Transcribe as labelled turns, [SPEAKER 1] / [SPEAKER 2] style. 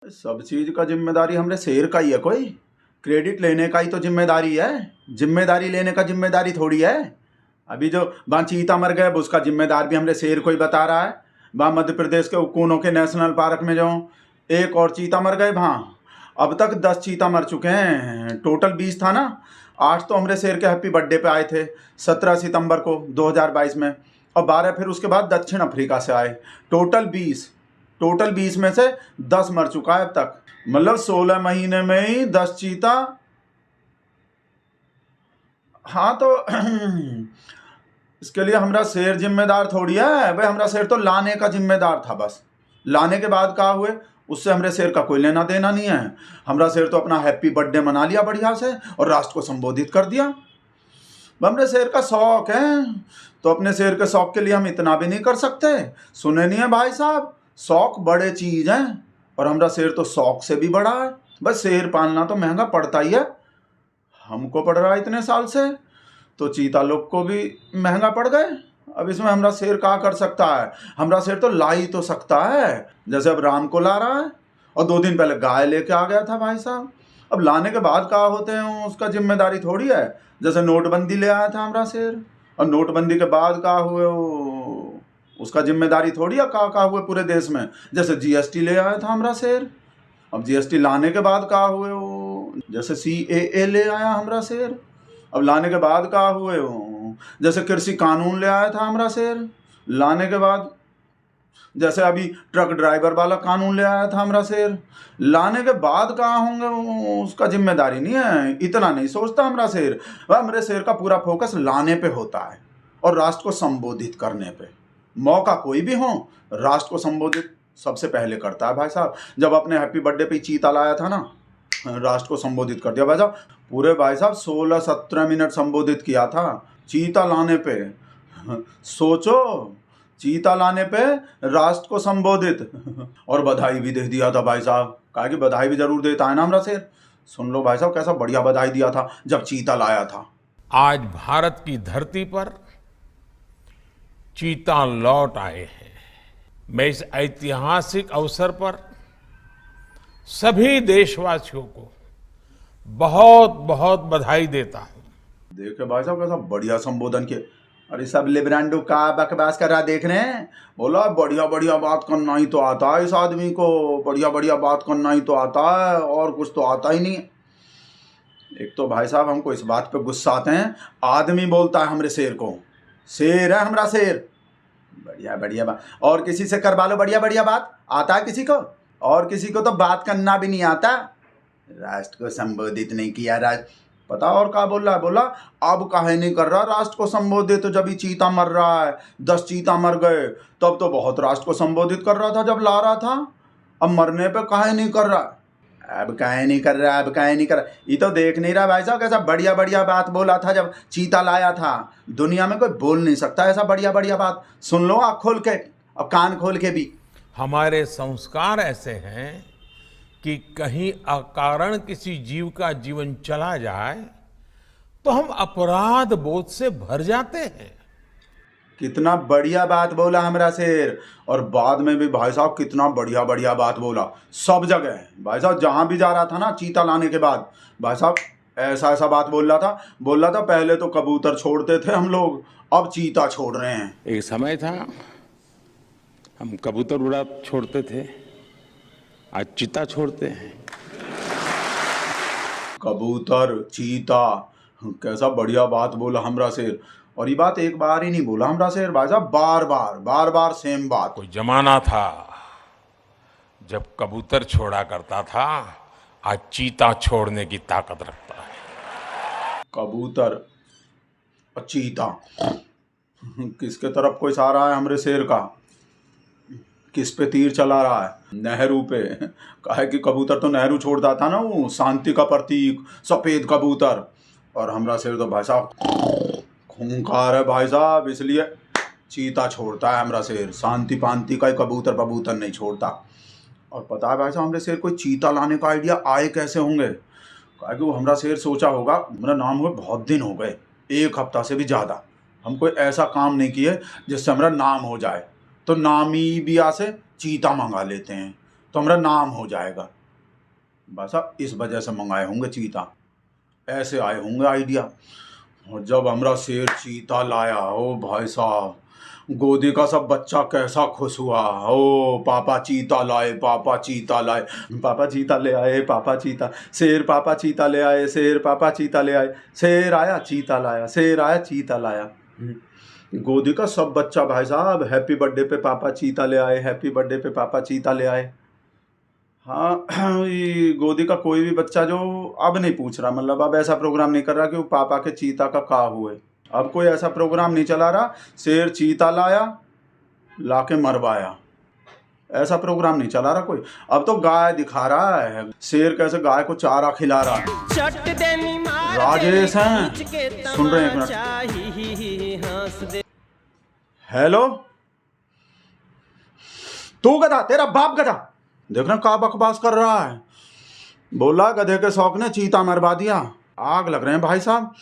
[SPEAKER 1] सब चीज का जिम्मेदारी हमरे शेर का ही है। कोई क्रेडिट लेने का ही तो जिम्मेदारी है, जिम्मेदारी लेने का जिम्मेदारी थोड़ी है। अभी जो वहाँ चीता मर गए उसका जिम्मेदार भी हमरे शेर को ही बता रहा है। वहाँ मध्य प्रदेश के उक्कूनों के नेशनल पार्क में जो एक और चीता मर गए, वहाँ अब तक 10 चीता मर चुके हैं। टोटल 20 था ना। 8 तो हमरे शेर के हैप्पी बर्थडे पे आए थे 17 सितंबर को 2022 में, और 12 फिर उसके बाद दक्षिण अफ्रीका से आए। टोटल 20 में से 10 मर चुका है अब तक। मतलब 16 महीने में ही 10 चीता। हाँ तो इसके लिए हमारा शेर जिम्मेदार थोड़ी है भाई। हमारा शेर तो लाने का जिम्मेदार था, बस लाने के बाद कहा हुए उससे हमारे शेर का कोई लेना देना नहीं है। हमारा शेर तो अपना हैप्पी बर्थडे मना लिया बढ़िया से और राष्ट्र को संबोधित कर दिया। हमारे शेर का शौक है तो अपने शेर के शौक के लिए हम इतना भी नहीं कर सकते। सुने नहीं है भाई साहब, शौक बड़े चीज हैं और हमारा शेर तो शौक से भी बड़ा है। बस शेर पालना तो महंगा पड़ता ही है, हमको पड़ रहा है इतने साल से, तो चीता लोग को भी महंगा पड़ गए। अब इसमें हमारा शेर क्या कर सकता है? हमारा शेर तो ला ही तो सकता है, जैसे अब राम को ला रहा है और 2 दिन पहले गाय लेके आ गया था भाई साहब। अब लाने के बाद क्या होते हैं उसका जिम्मेदारी थोड़ी है। जैसे नोटबंदी ले आया था हमारा शेर और नोटबंदी के बाद क्या हुए उसका जिम्मेदारी थोड़ी है क्या हुए पूरे देश में। जैसे जीएसटी ले आया था हमारा शेर, अब जीएसटी लाने के बाद क्या हुए जैसे CAA ले आया हमारा शेर, अब लाने के बाद क्या हुए जैसे कृषि कानून ले आया था हमारा शेर, लाने के बाद जैसे अभी ट्रक ड्राइवर वाला कानून ले आया था हमारा शेर, लाने के बाद कहाँ होंगे उसका जिम्मेदारी नहीं है। इतना नहीं सोचता हमारा शेर। हमारे शेर का पूरा फोकस लाने पे होता है और राष्ट्र को संबोधित करने पे। मौका कोई भी हो राष्ट्र को संबोधित सबसे पहले करता है भाई साहब। जब अपने हैप्पी बर्थडे पे चीता लाया था ना, राष्ट्र को संबोधित कर दिया भाई साहब। पूरे भाई साहब 16-17 मिनट संबोधित किया था चीता लाने पे। सोचो, चीता लाने पे राष्ट्र को संबोधित और बधाई भी दे दिया था भाई साहब। कहा कि बधाई भी जरूर देता है ना हमारा शेर। सुन लो भाई साहब कैसा बढ़िया बधाई दिया था जब चीता लाया था।
[SPEAKER 2] आज भारत की धरती पर चीता लौट आए हैं। मैं इस ऐतिहासिक अवसर पर सभी देशवासियों को बहुत बहुत बधाई देता हूं।
[SPEAKER 1] देखे भाई साहब कैसा बढ़िया संबोधन किया। अरे सब लिब्रांडो का बकवास कर रहा देख रहे हैं। बोला बढ़िया बढ़िया बात करना ही तो आता है इस आदमी को, बढ़िया बढ़िया बात करना ही तो आता है और कुछ तो आता ही नहीं। एक तो भाई साहब हमको इस बात पे गुस्सा आते हैं, आदमी बोलता है हमारे शेर को, शेर है हमारा शेर, बढ़िया बढ़िया बात। और किसी से करवा लो बढ़िया बढ़िया बात, आता है किसी को? और किसी को तो बात करना भी नहीं आता। राष्ट्र को संबोधित नहीं किया राष्ट्र, पता और क्या बोल रहा है? बोला अब काहे नहीं कर रहा राष्ट्र को संबोधित, तो जब ही चीता मर रहा है 10 चीता मर गए तब तो बहुत राष्ट्र को संबोधित कर रहा था जब ला रहा था। अब मरने पे काहे नहीं कर रहा? अब काहे नहीं कर रहा, अब काहे नहीं कर रहा? ये तो देख नहीं रहा भाई साहब कैसा बढ़िया बढ़िया बात बोला था जब चीता लाया था। दुनिया में कोई बोल नहीं सकता ऐसा बढ़िया बढ़िया बात। सुन लो आँख खोल के और कान खोल के भी।
[SPEAKER 2] हमारे संस्कार ऐसे हैं कि कहीं अकारण किसी जीव का जीवन चला जाए तो हम अपराध बोध से भर जाते हैं।
[SPEAKER 1] कितना बढ़िया बात बोला हमारा शेर, और बाद में भी भाई साहब कितना बढ़िया बढ़िया बात बोला सब जगह। भाई साहब जहां भी जा रहा था ना चीता लाने के बाद, भाई साहब ऐसा ऐसा बात बोल रहा था पहले तो कबूतर छोड़ते थे हम लोग, अब चीता छोड़ रहे हैं।
[SPEAKER 3] एक समय था हम कबूतर उड़ा छोड़ते थे, आज चीता छोड़ते हैं।
[SPEAKER 1] कबूतर चीता कैसा बढ़िया बात बोला हमारा शेर। और ये बात एक बार ही नहीं बोला हमारा शेर भाई साहब, बार बार सेम बात।
[SPEAKER 2] कोई जमाना था जब कबूतर छोड़ा करता था, आज चीता छोड़ने की ताकत रखता है।
[SPEAKER 1] कबूतर और चीता किसके तरफ कोई इशारा है हमारे शेर का? किस पे तीर चला रहा है? नेहरू पे। कहा कि कबूतर तो नेहरू छोड़ता था ना, वो शांति का प्रतीक सफेद कबूतर, और हमारा शेर तो भाई साहब खूंखार है भाई साहब, इसलिए चीता छोड़ता है हमारा शेर। शांति पांति का कबूतर कबूतर नहीं छोड़ता। और पता है भाई साहब हमारे शेर को चीता लाने का आइडिया आए कैसे होंगे? कहा कि वो हमारा शेर सोचा होगा मेरा नाम हुए बहुत दिन हो गए, 1 हफ्ता से भी ज़्यादा हम कोई ऐसा काम नहीं किए जिससे हमारा नाम हो जाए, तो नामी बिया से चीता मंगा लेते हैं। तो हमारा नाम हो जाएगा। बस अब इस वजह से मंगाए होंगे चीता, ऐसे आए होंगे आइडिया। और जब हमरा शेर चीता लाया, ओ भाई साहब, गोदी का सब बच्चा कैसा खुश हुआ। ओ पापा चीता लाए, पापा चीता लाए, पापा चीता ले आए, पापा चीता, शेर पापा चीता ले आए, शेर पापा चीता ले आए, शेर आया चीता लाया, शेर आया चीता लाया। गोदी का सब बच्चा भाई साहब हैप्पी बर्थडे पे पापा चीता ले आए, हैप्पी बर्थडे पे पापा चीता ले आए। हाँ, ये गोदी का कोई भी बच्चा जो अब नहीं पूछ रहा, मतलब अब ऐसा प्रोग्राम नहीं कर रहा कि वो पापा के चीता का का हुए। अब कोई ऐसा प्रोग्राम नहीं चला रहा शेर चीता लाया लाके मरवाया, ऐसा प्रोग्राम नहीं चला रहा कोई। अब तो गाय दिखा रहा है, शेर कैसे गाय को चारा खिला रहा है। राजेश हैं, सुन रहे हैं एक मिनट। हेलो, तू गधा, तेरा बाप गधा, देखना का बकवास कर रहा है। बोला गधे के शौक ने चीता मरवा दिया। आग लग रहे हैं भाई साहब।